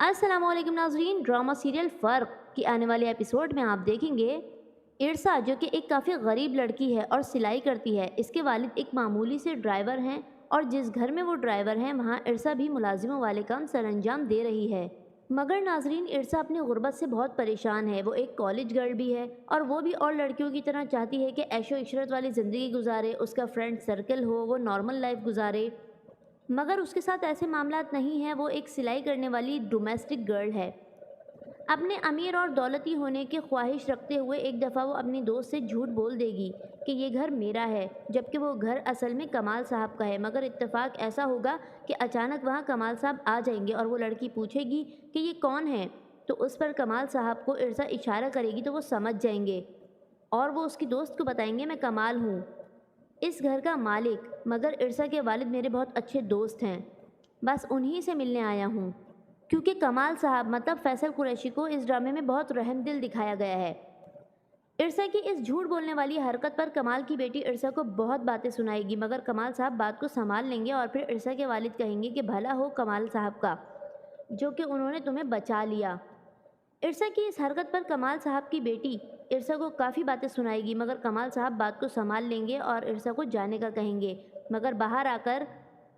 अस्सलाम वालेकुम नाज़रीन। ड्रामा सीरियल फ़र्क की आने वाले एपिसोड में आप देखेंगे इरसा जो कि एक काफ़ी गरीब लड़की है और सिलाई करती है। इसके वालिद एक मामूली से ड्राइवर हैं और जिस घर में वो ड्राइवर हैं वहाँ इरसा भी मुलाजिमों वाले काम सरअंजाम दे रही है। मगर नाज़रीन इरसा अपनी गुर्बत से बहुत परेशान है। वो एक कॉलेज गर्ल भी है और वो भी और लड़कियों की तरह चाहती है कि ऐशो इशरत वाली ज़िंदगी गुजारे, उसका फ्रेंड सर्कल हो, वो नॉर्मल लाइफ गुजारे। मगर उसके साथ ऐसे मामलात नहीं हैं। वो एक सिलाई करने वाली डोमेस्टिक गर्ल है। अपने अमीर और दौलती होने की ख्वाहिश रखते हुए एक दफ़ा वो अपनी दोस्त से झूठ बोल देगी कि ये घर मेरा है, जबकि वो घर असल में कमाल साहब का है। मगर इत्तेफाक ऐसा होगा कि अचानक वहाँ कमाल साहब आ जाएंगे और वो लड़की पूछेगी कि ये कौन है, तो उस पर कमाल साहब को इरसा इशारा करेगी तो वो समझ जाएंगे और वो उसकी दोस्त को बताएंगे मैं कमाल हूँ, इस घर का मालिक। मगर इरसा के वालिद मेरे बहुत अच्छे दोस्त हैं, बस उन्हीं से मिलने आया हूँ। क्योंकि कमाल साहब मतलब फैसल कुरैशी को इस ड्रामे में बहुत रहमदिल दिखाया गया है। इरसा की इस झूठ बोलने वाली हरकत पर कमाल की बेटी इरसा को बहुत बातें सुनाएगी, मगर कमाल साहब बात को संभाल लेंगे और फिर इरसा के वालिद कहेंगे कि भला हो कमाल साहब का जो कि उन्होंने तुम्हें बचा लिया। इरसा की इस हरकत पर कमाल साहब की बेटी इरसा को काफ़ी बातें सुनाएगी, मगर कमाल साहब बात को संभाल लेंगे और इरसा को जाने का कहेंगे। मगर बाहर आकर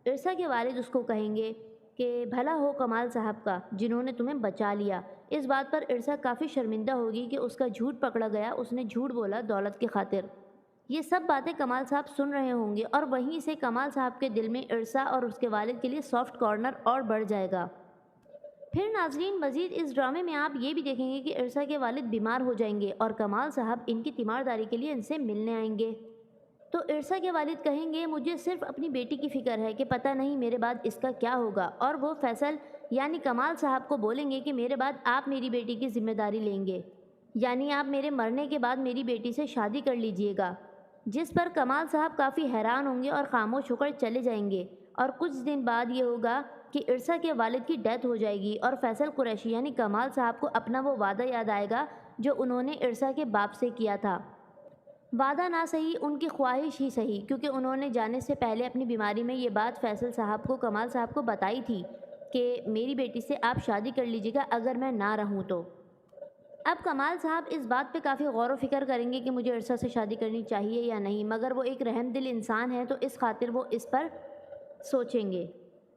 इरसा के वालिद उसको कहेंगे कि भला हो कमाल साहब का जिन्होंने तुम्हें बचा लिया। इस बात पर इरसा काफ़ी शर्मिंदा होगी कि उसका झूठ पकड़ा गया, उसने झूठ बोला दौलत की खातिर। ये सब बातें कमाल साहब सुन रहे होंगे और वहीं से कमाल साहब के दिल में इरसा और उसके वालिद के लिए सॉफ्ट कॉर्नर और बढ़ जाएगा। फिर नाजरीन मज़ीद इस ड्रामे में आप ये भी देखेंगे कि इरसा के वालिद बीमार हो जाएंगे और कमाल साहब इनकी तीमारदारी के लिए इनसे मिलने आएंगे। तो इरसा के वालिद कहेंगे मुझे सिर्फ अपनी बेटी की फ़िक्र है कि पता नहीं मेरे बाद इसका क्या होगा, और वो फैसल यानी कमाल साहब को बोलेंगे कि मेरे बाद आप मेरी बेटी की ज़िम्मेदारी लेंगे, यानी आप मेरे मरने के बाद मेरी बेटी से शादी कर लीजिएगा। जिस पर कमाल साहब काफ़ी हैरान होंगे और खामोश होकर चले जाएंगे। और कुछ दिन बाद ये होगा कि इरसा के वालिद की डेथ हो जाएगी और फैसल कुरैशी यानी कमाल साहब को अपना वो वादा याद आएगा जो उन्होंने इरसा के बाप से किया था। वादा ना सही उनकी ख्वाहिश ही सही, क्योंकि उन्होंने जाने से पहले अपनी बीमारी में ये बात फैसल साहब को कमाल साहब को बताई थी कि मेरी बेटी से आप शादी कर लीजिएगा अगर मैं ना रहूं तो। अब कमाल साहब इस बात पे काफ़ी गौर व फिक्र करेंगे कि मुझे इरसा से शादी करनी चाहिए या नहीं, मगर वो एक रहमदिल इंसान है तो इस खातिर वो इस पर सोचेंगे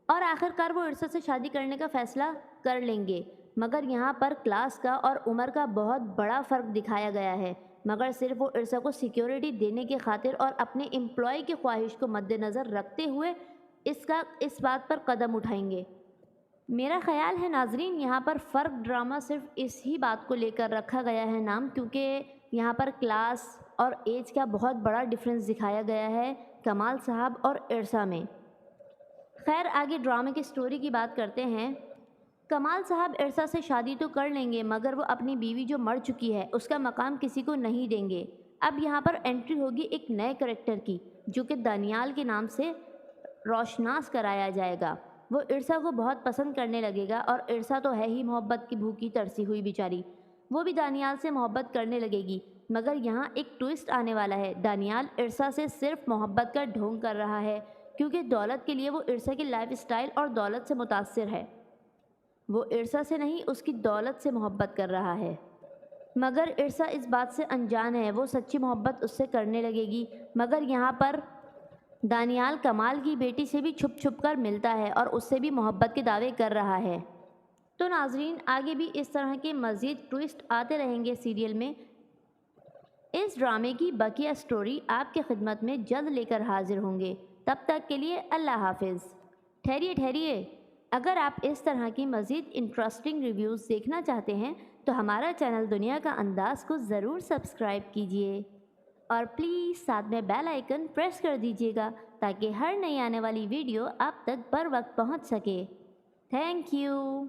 और आखिरकार वो इरसा से शादी करने का फ़ैसला कर लेंगे। मगर यहाँ पर क्लास का और उम्र का बहुत बड़ा फ़र्क दिखाया गया है, मगर सिर्फ वो इरसा को सिक्योरिटी देने की खातिर और अपने एम्प्लॉय की ख्वाहिश को मद्देनज़र रखते हुए इस बात पर कदम उठाएंगे। मेरा ख़्याल है नाजरीन यहाँ पर फ़र्क ड्रामा सिर्फ इस ही बात को लेकर रखा गया है नाम, क्योंकि यहाँ पर क्लास और एज का बहुत बड़ा डिफरेंस दिखाया गया है कमाल साहब और इरसा में। खैर आगे ड्रामे की स्टोरी की बात करते हैं। कमाल साहब इरसा से शादी तो कर लेंगे, मगर वो अपनी बीवी जो मर चुकी है उसका मकाम किसी को नहीं देंगे। अब यहाँ पर एंट्री होगी एक नए करेक्टर की जो कि दानियाल के नाम से रोशनास कराया जाएगा। वो इरसा को बहुत पसंद करने लगेगा और इरसा तो है ही मोहब्बत की भूखी तरसी हुई बेचारी, वो भी दानियाल से मोहब्बत करने लगेगी। मगर यहाँ एक ट्विस्ट आने वाला है। दानियाल इरसा से सिर्फ मोहब्बत का ढोंग कर रहा है क्योंकि दौलत के लिए वो इरसा की लाइफ स्टाइल और दौलत से मुतासिर है। वो इरसा से नहीं उसकी दौलत से मोहब्बत कर रहा है, मगर इरसा इस बात से अनजान है। वो सच्ची मोहब्बत उससे करने लगेगी। मगर यहाँ पर दानियाल कमाल की बेटी से भी छुप छुप कर मिलता है और उससे भी मोहब्बत के दावे कर रहा है। तो नाजरीन आगे भी इस तरह के मज़ीद ट्विस्ट आते रहेंगे सीरियल में। इस ड्रामे की बकिया स्टोरी आपके खिदमत में जल्द लेकर हाजिर होंगे। तब तक के लिए अल्लाह हाफिज़। ठहरिए ठहरिए, अगर आप इस तरह की मज़ीद इंटरेस्टिंग रिव्यूज़ देखना चाहते हैं तो हमारा चैनल दुनिया का अंदाज़ को ज़रूर सब्सक्राइब कीजिए और प्लीज़ साथ में बेल आइकन प्रेस कर दीजिएगा ताकि हर नई आने वाली वीडियो आप तक बर वक्त पहुंच सके। Thank you.